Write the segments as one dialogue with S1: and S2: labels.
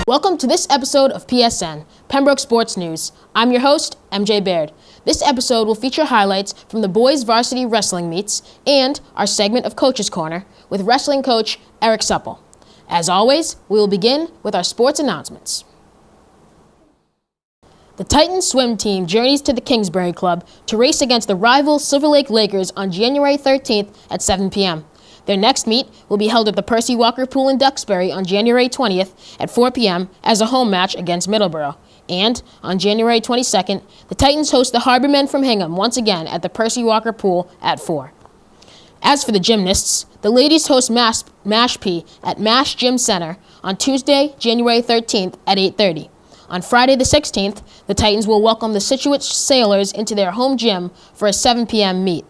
S1: Welcome to this episode of PSN, Pembroke Sports News. I'm your host, MJ Baird. This episode will feature highlights from the boys varsity wrestling meets and our segment of Coach's Corner with wrestling coach Eric Supple. As always, we will begin with our sports announcements. The Titans swim team journeys to the Kingsbury Club to race against the rival Silver Lake Lakers on January 13th at 7 p.m. Their next meet will be held at the Percy Walker Pool in Duxbury on January 20th at 4 p.m. as a home match against Middleborough. And on January 22nd, the Titans host the Harbormen from Hingham once again at the Percy Walker Pool at 4. As for the gymnasts, the ladies host MASH-P at MASH Gym Center on Tuesday, January 13th at 8:30. On Friday the 16th, the Titans will welcome the Scituate Sailors into their home gym for a 7 p.m. meet.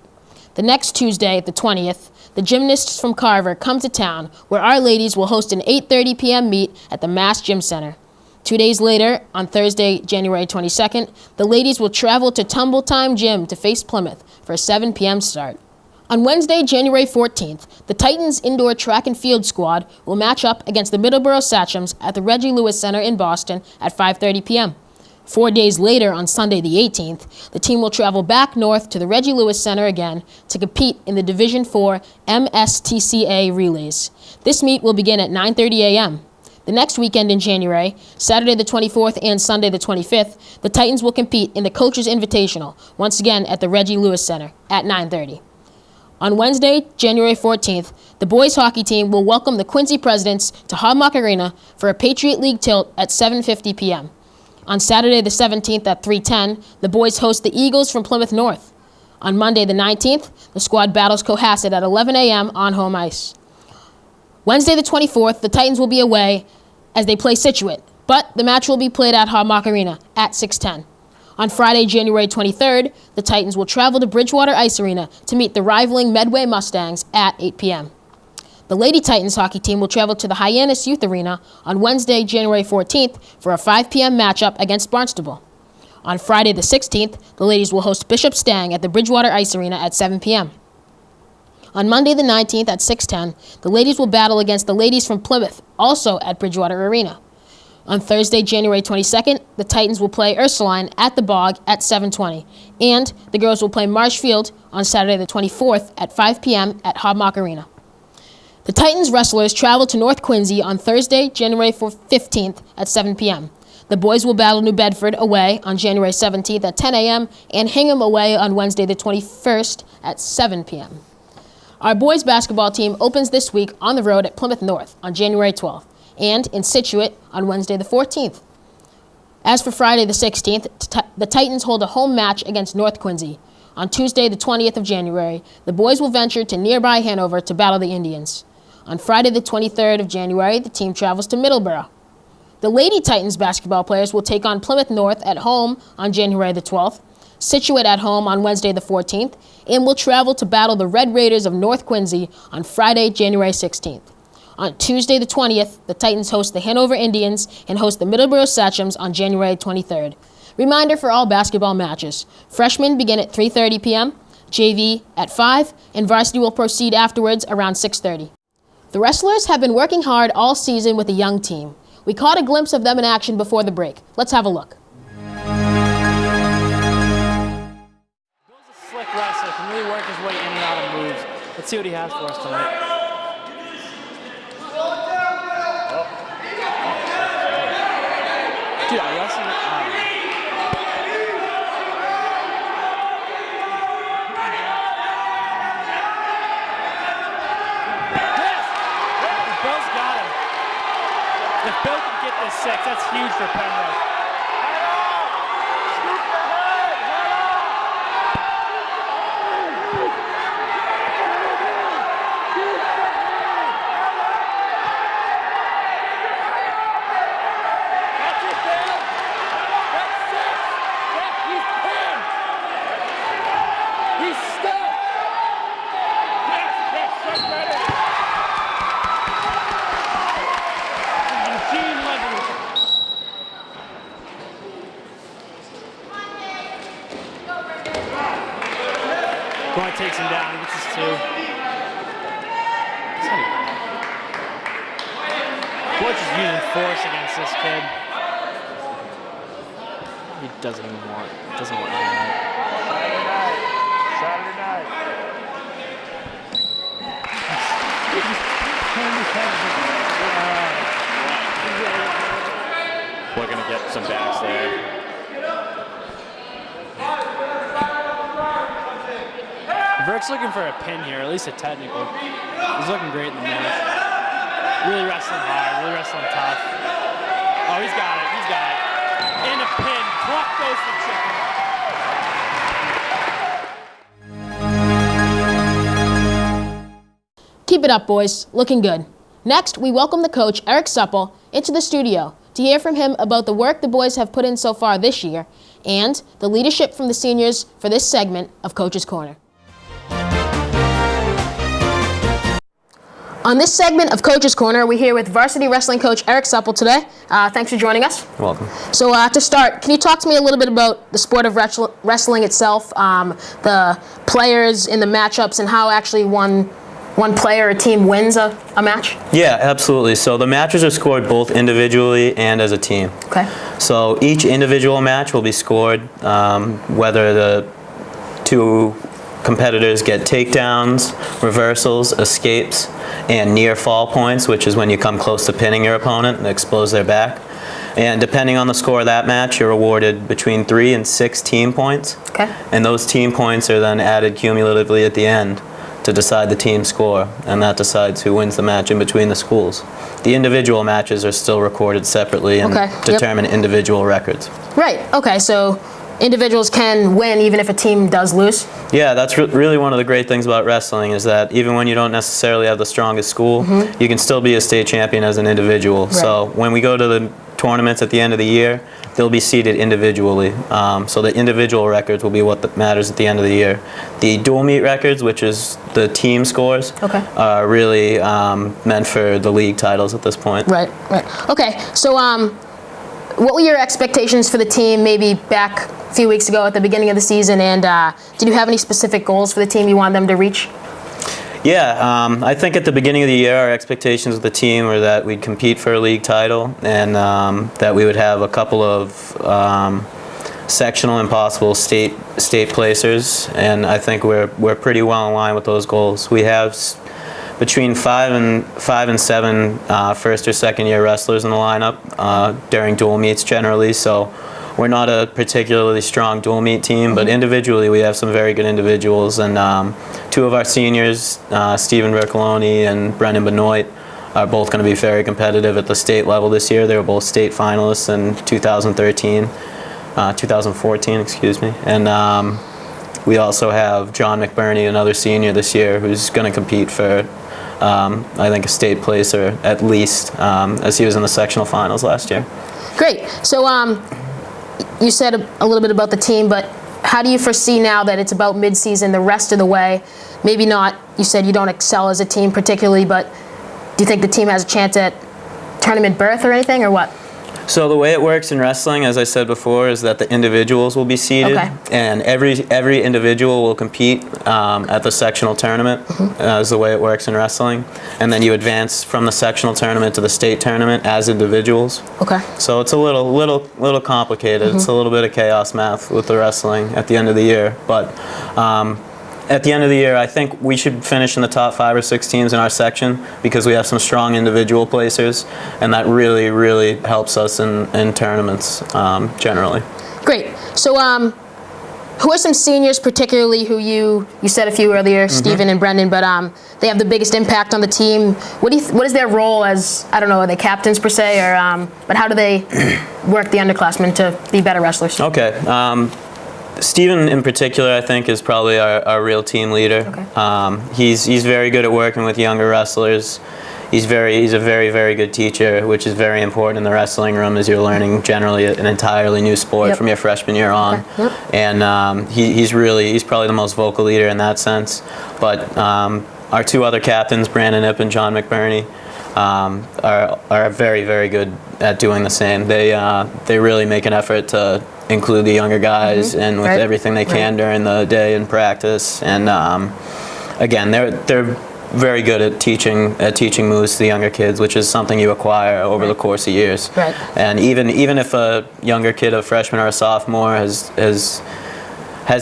S1: The next Tuesday, the 20th, the gymnasts from Carver come to town, where our ladies will host an 8:30 p.m. meet at the Mass Gym Center. 2 days later, on Thursday, January 22nd, the ladies will travel to Tumble Time Gym to face Plymouth for a 7 p.m. start. On Wednesday, January 14th, the Titans indoor track and field squad will match up against the Middleborough Sachems at the Reggie Lewis Center in Boston at 5:30 p.m. 4 days later, on Sunday the 18th, the team will travel back north to the Reggie Lewis Center again to compete in the Division IV MSTCA Relays. This meet will begin at 9:30 a.m. The next weekend in January, Saturday the 24th and Sunday the 25th, the Titans will compete in the Coaches Invitational, once again at the Reggie Lewis Center at 9:30. On Wednesday, January 14th, the boys hockey team will welcome the Quincy Presidents to Hobmock Arena for a Patriot League tilt at 7:50 p.m. On Saturday the 17th at 3:10, the boys host the Eagles from Plymouth North. On Monday the 19th, the squad battles Cohasset at 11 a.m. on home ice. Wednesday the 24th, the Titans will be away as they play Scituate, but the match will be played at Hobmock Arena at 6:10. On Friday, January 23rd, the Titans will travel to Bridgewater Ice Arena to meet the rivaling Medway Mustangs at 8 p.m. The Lady Titans hockey team will travel to the Hyannis Youth Arena on Wednesday, January 14th for a 5 p.m. matchup against Barnstable. On Friday the 16th, the ladies will host Bishop Stang at the Bridgewater Ice Arena at 7 p.m. On Monday the 19th at 6:10, the ladies will battle against the ladies from Plymouth, also at Bridgewater Arena. On Thursday, January 22nd, the Titans will play Ursuline at the Bog at 7:20, and the girls will play Marshfield on Saturday the 24th at 5 p.m. at Hobmock Arena. The Titans wrestlers travel to North Quincy on Thursday, January 15th at 7 p.m. The boys will battle New Bedford away on January 17th at 10 a.m. and Hingham away on Wednesday the 21st at 7 p.m. Our boys basketball team opens this week on the road at Plymouth North on January 12th and in Scituate on Wednesday the 14th. As for Friday the 16th, the Titans hold a home match against North Quincy. On Tuesday the 20th of January, the boys will venture to nearby Hanover to battle the Indians. On Friday the 23rd of January, the team travels to Middleborough. The Lady Titans basketball players will take on Plymouth North at home on January the 12th, Scituate at home on Wednesday the 14th, and will travel to battle the Red Raiders of North Quincy on Friday, January 16th. On Tuesday the 20th, the Titans host the Hanover Indians and host the Middleborough Sachems on January 23rd. Reminder for all basketball matches: freshmen begin at 3:30 p.m., JV at 5, and varsity will proceed afterwards around 6:30. The wrestlers have been working hard all season with the young team. We caught a glimpse of them in action before the break. Let's have a look.
S2: Bill's a slick wrestler, can really work his way in and out of moves. Let's see what he has for us tonight. Dude, I wrestled If Bill can get this 6, that's huge for Pembroke. That's it, Bill. That's 6. He's pinned. He's stuck. Yes, right there. coach is using force against this kid. He doesn't want any of that.
S3: Saturday night.
S4: We're going to get some backs there.
S2: Burke's looking for a pin here, at least a technical. He's looking great in the match. Really wrestling hard, really wrestling tough. Oh, he's got it, he's got it. And a pin, clock goes to chicken.
S1: Keep it up, boys. Looking good. Next, we welcome the coach, Eric Supple, into the studio to hear from him about the work the boys have put in so far this year and the leadership from the seniors for this segment of Coach's Corner. On this segment of Coach's Corner, we're here with varsity wrestling coach Eric Supple today. Thanks for joining us.
S4: You're welcome.
S1: So to start, can you talk to me a little bit about the sport of wrestling itself, the players in the matchups, and how actually one player or team wins a match?
S5: Yeah, absolutely. So the matches are scored both individually and as a team.
S1: Okay.
S5: So each individual match will be scored, whether the two competitors get takedowns, reversals, escapes, and near fall points, which is when you come close to pinning your opponent and expose their back. And depending on the score of that match, you're awarded between 3 and 6 team points.
S1: Okay.
S5: And those team points are then added cumulatively at the end to decide the team score, and that decides who wins the match in between the schools. The individual matches are still recorded separately and determine individual records.
S1: Right. Okay. So individuals can win even if a team does lose?
S5: Yeah, that's really one of the great things about wrestling is that even when you don't necessarily have the strongest school, you can still be a state champion as an individual.
S1: Right.
S5: So when we go to the tournaments at the end of the year, they'll be seeded individually. So the individual records will be what matters at the end of the year. The dual meet records, which is the team scores, are really meant for the league titles at this point.
S1: Right, right. Okay, so what were your expectations for the team maybe back a few weeks ago at the beginning of the season, and did you have any specific goals for the team you wanted them to reach?
S5: Yeah, I think at the beginning of the year, our expectations of the team were that we'd compete for a league title and that we would have a couple of sectional and possible state placers, and I think we're pretty well in line with those goals. We have between 5 and 7 first or second year wrestlers in the lineup during dual meets generally, so we're not a particularly strong dual meet team, but individually we have some very good individuals, and 2 of our seniors, Stephen Vercoloni and Brendan Benoit, are both going to be very competitive at the state level this year. They were both state finalists in 2014, excuse me, and we also have John McBurney, another senior this year, who's going to compete for I think a state placer at least, as he was in the sectional finals last year.
S1: Great. So you said a little bit about the team, but how do you foresee now that it's about mid-season the rest of the way? Maybe not, you said you don't excel as a team particularly, but do you think the team has a chance at tournament berth or anything, or what?
S5: So the way it works in wrestling, as I said before, is that the individuals will be seeded, and every individual will compete at the sectional tournament, is the way it works in wrestling. And then you advance from the sectional tournament to the state tournament as individuals.
S1: Okay.
S5: So it's a little complicated. It's a little bit of chaos math with the wrestling at the end of the year, but at the end of the year, I think we should finish in the top 5 or 6 teams in our section because we have some strong individual placers, and that really, really helps us in tournaments generally.
S1: Great. So who are some seniors particularly who you said a few earlier, Stephen and Brendan, but they have the biggest impact on the team? What is their role as, I don't know, are they captains per se, or but how do they work the underclassmen to be better wrestlers?
S5: Okay. Stephen in particular, I think, is probably our real team leader.
S1: Okay.
S5: He's very good at working with younger wrestlers. He's a very, very good teacher, which is very important in the wrestling room as you're learning generally an entirely new sport from your freshman year on. And he's probably the most vocal leader in that sense. But our 2 other captains, Brandon Ipp and John McBurney, are very, very good at doing the same. They really make an effort to include the younger guys and with everything they can during the day in practice. And again, they're very good at teaching moves to the younger kids, which is something you acquire over the course of years.
S1: Right.
S5: And even if a younger kid, a freshman or a sophomore, has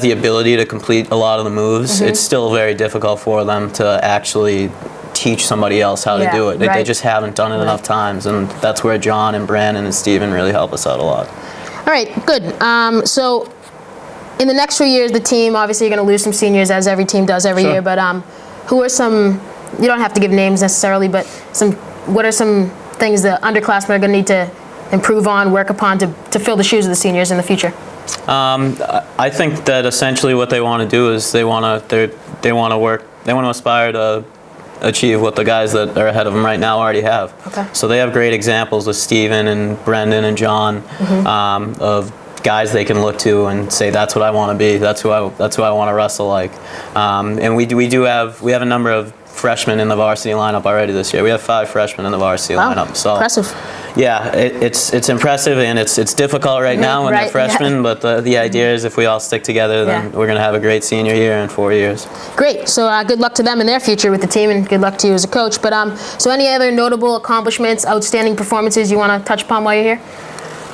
S5: the ability to complete a lot of the moves, it's still very difficult for them to actually teach somebody else how to do it. They just haven't done it enough times, and that's where John and Brandon and Steven really help us out a lot.
S1: All right, good. So in the next few years, the team, obviously you're going to lose some seniors, as every team does every year, but who are some, you don't have to give names necessarily, but what are some things the underclassmen are going to need to improve on, work upon to fill the shoes of the seniors in the future?
S5: I think that essentially what they want to do is they want to aspire to achieve what the guys that are ahead of them right now already have.
S1: Okay.
S5: So they have great examples with Steven and Brendan and John of guys they can look to and say, that's what I want to be. That's who I want to wrestle like. And we have a number of freshmen in the varsity lineup already this year. We have 5 freshmen in the varsity lineup. So
S1: impressive.
S5: Yeah, it's impressive, and it's difficult right now when they're freshmen, but the idea is if we all stick together, then we're going to have a great senior year in 4 years.
S1: Great. So good luck to them in their future with the team, and good luck to you as a coach. But so any other notable accomplishments, outstanding performances you want to touch upon while you're here?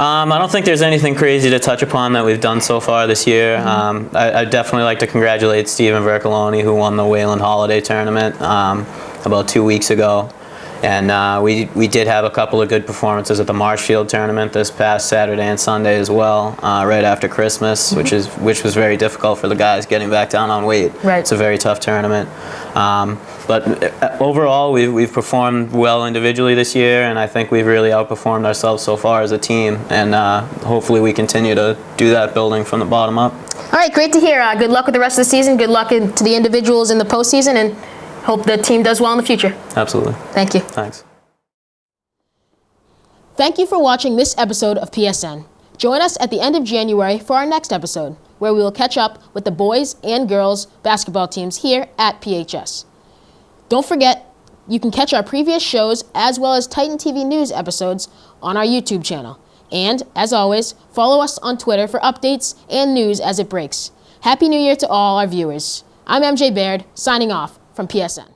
S5: I don't think there's anything crazy to touch upon that we've done so far this year. I'd definitely like to congratulate Steven Vercoloni, who won the Wayland Holiday Tournament about 2 weeks ago. And we did have a couple of good performances at the Marshfield Tournament this past Saturday and Sunday as well, right after Christmas, which was very difficult for the guys getting back down on weight.
S1: Right.
S5: It's a very tough tournament. But overall, we've performed well individually this year, and I think we've really outperformed ourselves so far as a team. And hopefully we continue to do that, building from the bottom up.
S1: All right, great to hear. Good luck with the rest of the season. Good luck to the individuals in the postseason, and hope the team does well in the future.
S5: Absolutely.
S1: Thank you.
S5: Thanks.
S1: Thank you for watching this episode of PSN. Join us at the end of January for our next episode, where we will catch up with the boys and girls basketball teams here at PHS. Don't forget, you can catch our previous shows as well as Titan TV News episodes on our YouTube channel. And, as always, follow us on Twitter for updates and news as it breaks. Happy New Year to all our viewers. I'm MJ Baird, signing off from PSN.